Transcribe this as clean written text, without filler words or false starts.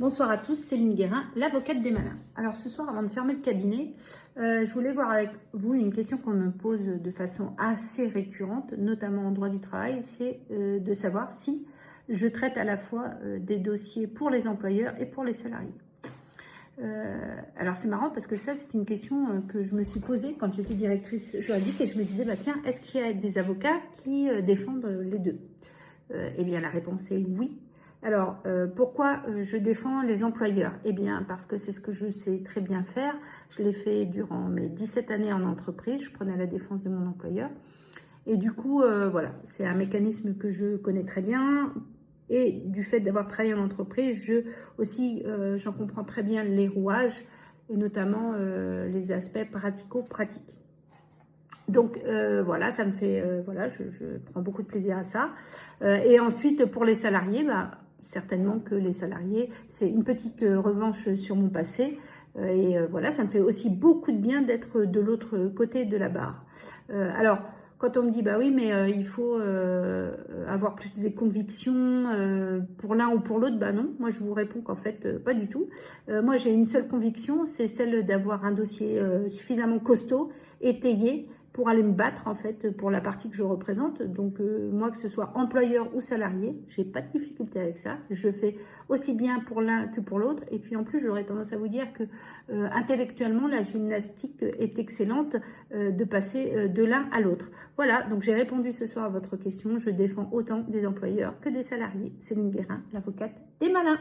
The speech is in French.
Bonsoir à tous, Céline Guérin, l'avocate des malins. Alors ce soir, avant de fermer le cabinet, je voulais voir avec vous une question qu'on me pose de façon assez récurrente, notamment en droit du travail, c'est de savoir si je traite à la fois des dossiers pour les employeurs et pour les salariés. Alors c'est marrant parce que ça c'est une question que je me suis posée quand j'étais directrice juridique et je me disais, bah tiens, est-ce qu'il y a des avocats qui défendent les deux? Eh bien la réponse est oui. Alors, pourquoi je défends les employeurs? Eh bien, parce que c'est ce que je sais très bien faire. Je l'ai fait durant mes 17 années en entreprise. Je prenais la défense de mon employeur. Et du coup, voilà, c'est un mécanisme que je connais très bien. Et du fait d'avoir travaillé en entreprise, j'en comprends très bien les rouages et notamment les aspects pratico-pratiques. Donc voilà, ça me fait, voilà, je prends beaucoup de plaisir à ça. Et ensuite, pour les salariés, bah, certainement que les salariés, c'est une petite revanche sur mon passé. Voilà, ça me fait aussi beaucoup de bien d'être de l'autre côté de la barre. Alors, quand on me dit, bah oui, mais il faut avoir plus des convictions pour l'un ou pour l'autre, bah non, moi je vous réponds qu'en fait, pas du tout. Moi j'ai une seule conviction, c'est celle d'avoir un dossier suffisamment costaud, étayé, pour aller me battre en fait pour la partie que je représente. Donc moi, que ce soit employeur ou salarié, j'ai pas de difficulté avec ça. Je fais aussi bien pour l'un que pour l'autre. Et puis en plus, j'aurais tendance à vous dire que intellectuellement, la gymnastique est excellente de passer de l'un à l'autre. Voilà, donc j'ai répondu ce soir à votre question. Je défends autant des employeurs que des salariés. Céline Guérin, l'avocate des malins.